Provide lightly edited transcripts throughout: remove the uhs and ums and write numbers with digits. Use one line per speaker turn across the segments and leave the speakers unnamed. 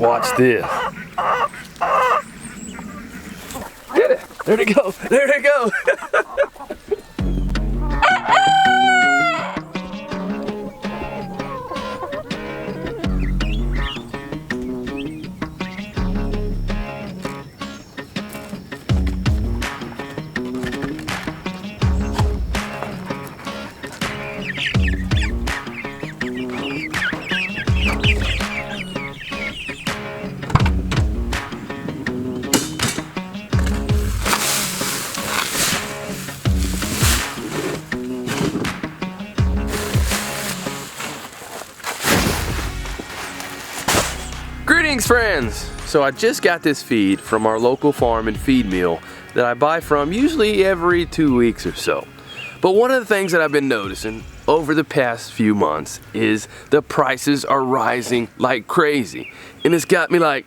watch this. Get it! There they go! There they go! Greetings, friends! So I just got this feed from our local farm and feed mill that I buy from usually every 2 weeks or so. But one of the things that I've been noticing over the past few months is the prices are rising like crazy. And it's got me like,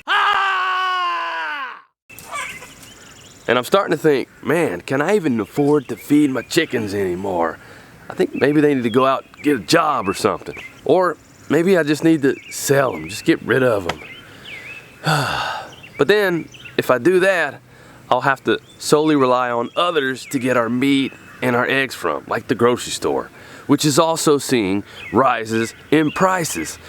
ah! And I'm starting to think, man, can I even afford to feed my chickens anymore? I think maybe they need to go out and get a job or something. Or maybe I just need to sell them, just get rid of them. But then, if I do that, I'll have to solely rely on others to get our meat and our eggs from, like the grocery store, which is also seeing rises in prices,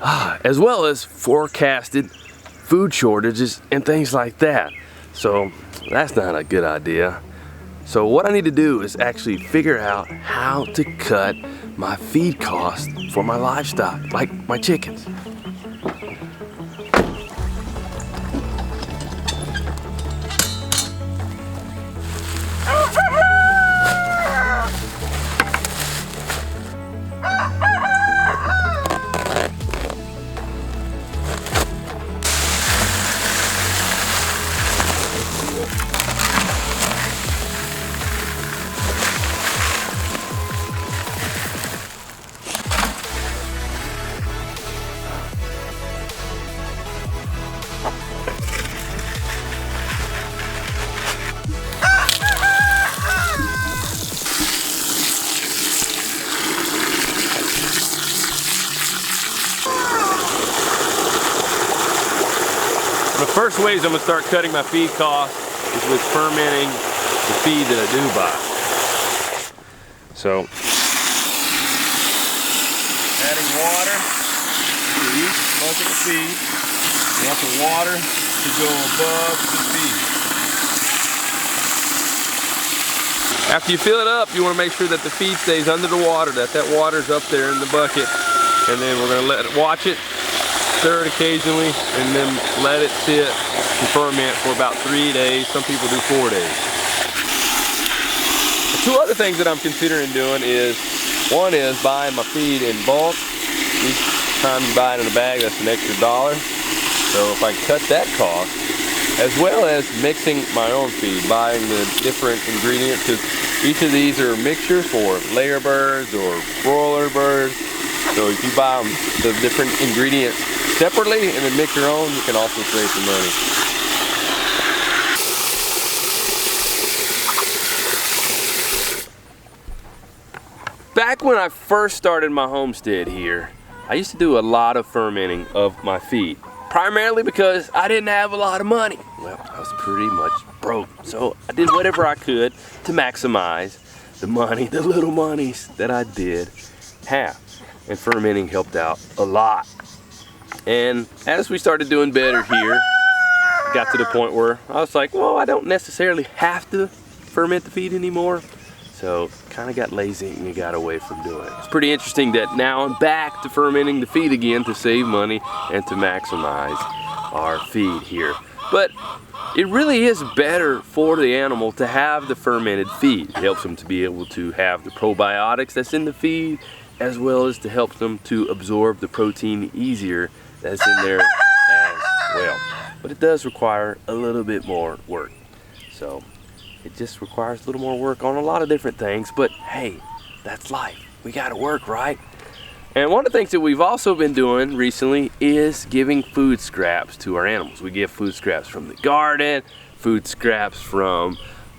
as well as forecasted food shortages and things like that. So that's not a good idea. So what I need to do is actually figure out how to cut my feed costs for my livestock, like my chickens. The first ways I'm going to start cutting my feed costs is with fermenting the feed that I do buy. So, adding water to each bucket of feed. You want the water to go above the feed. After you fill it up, you want to make sure that the feed stays under the water, that water's up there in the bucket. And then we're going to let it, watch it, stir it occasionally, and then let it sit and ferment for about 3 days. Some people do 4 days. Two other things that I'm considering doing is, one is buying my feed in bulk. Each time you buy it in a bag, that's an extra $1. So if I cut that cost, as well as mixing my own feed, buying the different ingredients, because each of these are mixtures for layer birds or broiler birds. So if you buy the different ingredients separately and then mix your own, you can also save some money. Back when I first started my homestead here, I used to do a lot of fermenting of my feed, primarily because I didn't have a lot of money. Well, I was pretty much broke, so I did whatever I could to maximize the money, the little monies that I did have. And fermenting helped out a lot. And as we started doing better here, got to the point where I was like, well, I don't necessarily have to ferment the feed anymore. So kind of got lazy and got away from doing it. It's pretty interesting that now I'm back to fermenting the feed again to save money and to maximize our feed here. But it really is better for the animal to have the fermented feed. It helps them to be able to have the probiotics that's in the feed, as well as to help them to absorb the protein easier that's in there as well. But it does require a little bit more work. So it just requires a little more work on a lot of different things, but hey, that's life. We gotta work, right? And one of the things that we've also been doing recently is giving food scraps to our animals. We give food scraps from the garden, food scraps from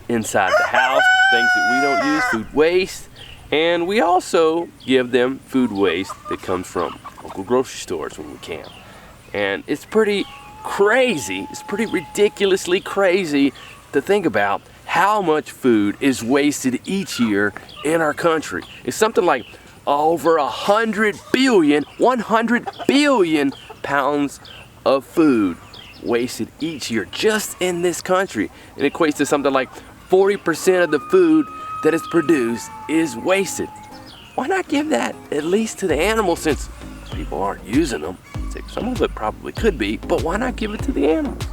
inside the house, things that we don't use, food waste. And we also give them food waste that comes from local grocery stores when we can. And it's pretty crazy, it's pretty ridiculously crazy to think about how much food is wasted each year in our country. It's something like over 100 billion pounds of food wasted each year just in this country. It equates to something like 40% of the food that is produced is wasted. Why not give that at least to the animals, since people aren't using them? Some of it probably could be, but why not give it to the animals?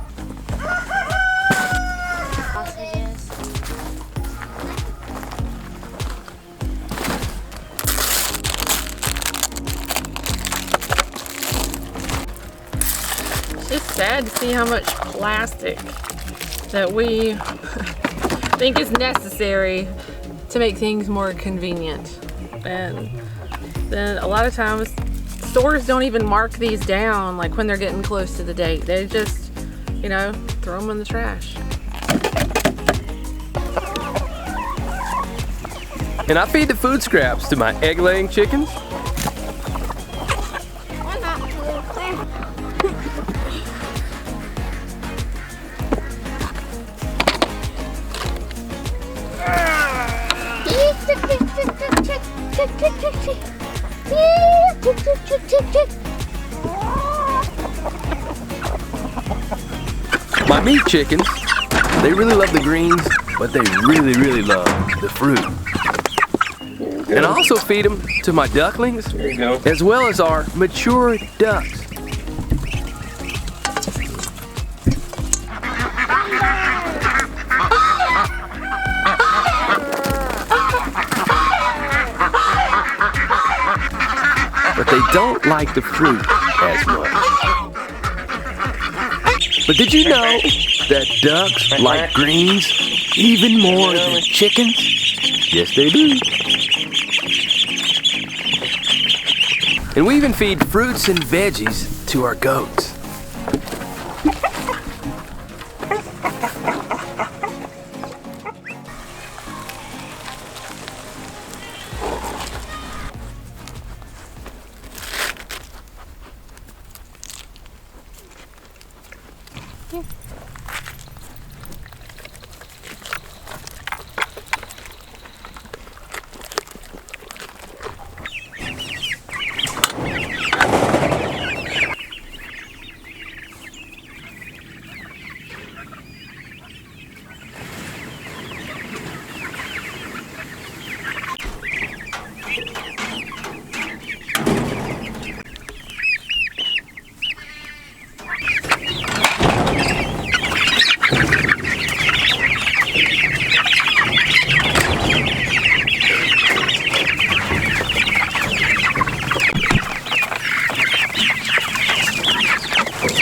It's just sad to see how much plastic that we think is necessary to make things more convenient. And then a lot of times stores don't even mark these down like when they're getting close to the date. They just, you know, throw them in the trash.
And I feed the food scraps to my egg-laying chickens. My meat chickens, they really love the greens, but they really love the fruit. And I also feed them to my ducklings, there you go, as well as our mature ducks. But they don't like the fruit as much. But did you know that ducks like greens even more than chickens? Yes, they do. And we even feed fruits and veggies to our goats.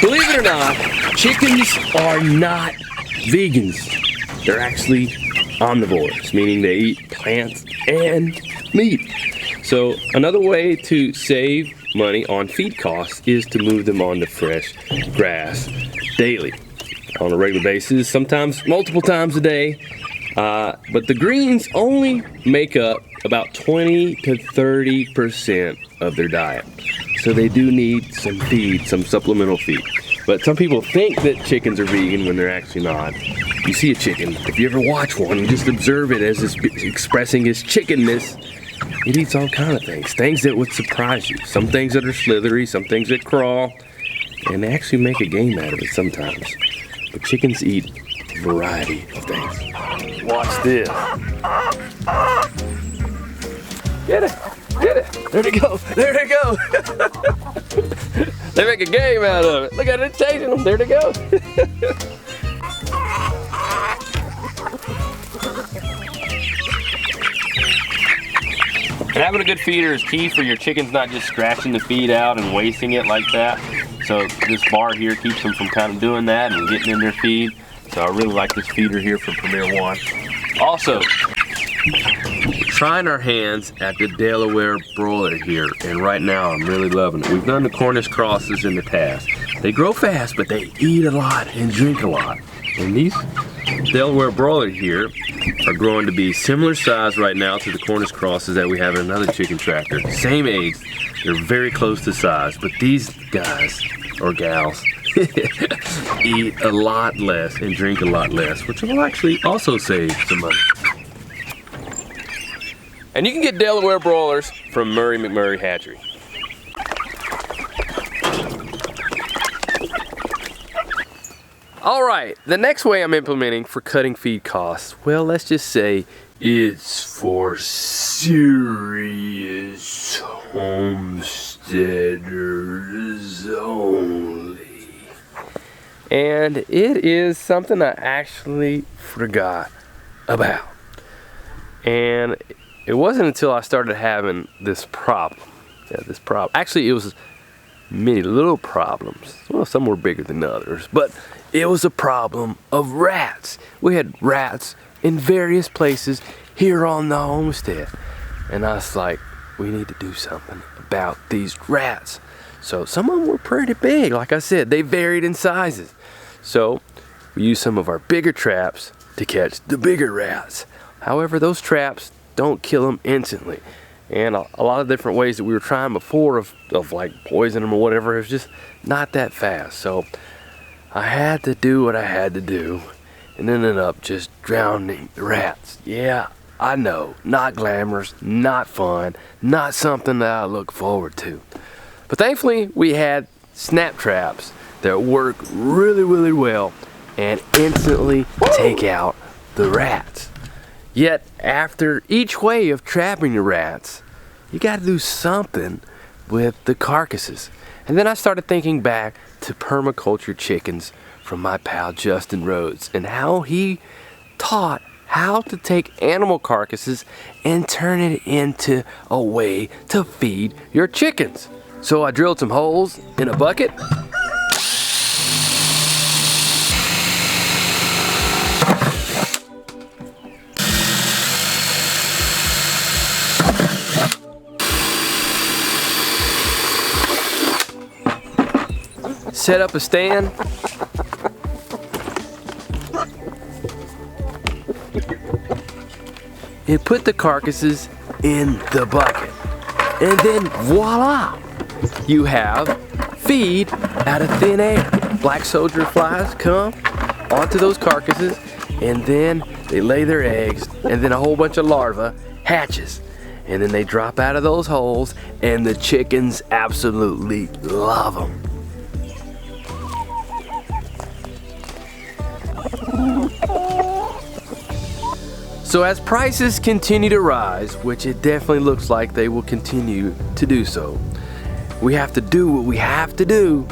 Believe it or not, chickens are not vegans. They're actually omnivores, meaning they eat plants and meat. So another way to save money on feed costs is to move them onto fresh grass daily, on a regular basis, sometimes multiple times a day. But the greens only make up about 20 to 30% of their diet. So they do need some feed, some supplemental feed. But some people think that chickens are vegan when they're actually not. You see a chicken, if you ever watch one, you just observe it as it's expressing its chickenness. It eats all kinds of things that would surprise you. Some things that are slithery, some things that crawl, and they actually make a game out of it sometimes. But chickens eat a variety of things. Watch this. Get it, get it. There they go, there they go. They make a game out of it. Look at it, chasing them, there they go. And having a good feeder is key for your chickens not just scratching the feed out and wasting it like that. So this bar here keeps them from kind of doing that and getting in their feed. So I really like this feeder here from Premier One. Also, trying our hands at the Delaware broiler here, and right now I'm really loving it. We've done the Cornish crosses in the past. They grow fast, but they eat a lot and drink a lot. And these Delaware broiler here are growing to be similar size right now to the Cornish crosses that we have in another chicken tractor. Same age, they're very close to size, but these guys or gals eat a lot less and drink a lot less, which will actually also save some money. And you can get Delaware broilers from Murray McMurray Hatchery. All right, the next way I'm implementing for cutting feed costs, well, let's just say it's for serious homesteaders only. And it is something I actually forgot about. And it wasn't until I started having this problem. Actually, it was many little problems. Well, some were bigger than others, but it was a problem of rats. We had rats in various places here on the homestead. And I was like, we need to do something about these rats. So some of them were pretty big. Like I said, they varied in sizes. So we used some of our bigger traps to catch the bigger rats. However, those traps don't kill them instantly. And a lot of different ways that we were trying before of like poisoning them or whatever, it was just not that fast. So I had to do what I had to do and ended up just drowning the rats. Yeah, I know, not glamorous, not fun, not something that I look forward to. But thankfully we had snap traps that work really, really well and instantly take out the rats. Yet after each way of trapping the rats, you got to do something with the carcasses. And then I started thinking back to permaculture chickens from my pal Justin Rhodes and how he taught how to take animal carcasses and turn it into a way to feed your chickens. So I drilled some holes in a bucket. Set up a stand. And put the carcasses in the bucket. And then voila! You have feed out of thin air. Black soldier flies come onto those carcasses and then they lay their eggs and then a whole bunch of larvae hatches. And then they drop out of those holes and the chickens absolutely love them. So as prices continue to rise, which it definitely looks like they will continue to do so, we have to do what we have to do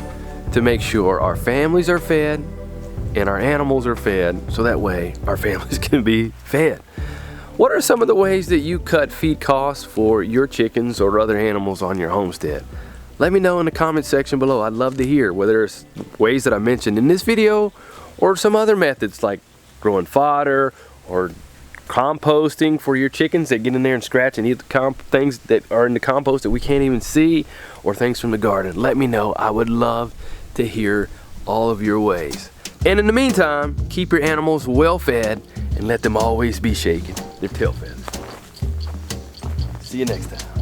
to make sure our families are fed and our animals are fed, so that way our families can be fed. What are some of the ways that you cut feed costs for your chickens or other animals on your homestead? Let me know in the comment section below. I'd love to hear whether it's ways that I mentioned in this video or some other methods like growing fodder or composting for your chickens that get in there and scratch and eat the things that are in the compost that we can't even see, or things from the garden. Let me know. I would love to hear all of your ways. And in the meantime, keep your animals well fed and let them always be shaking their tail feathers. See you next time.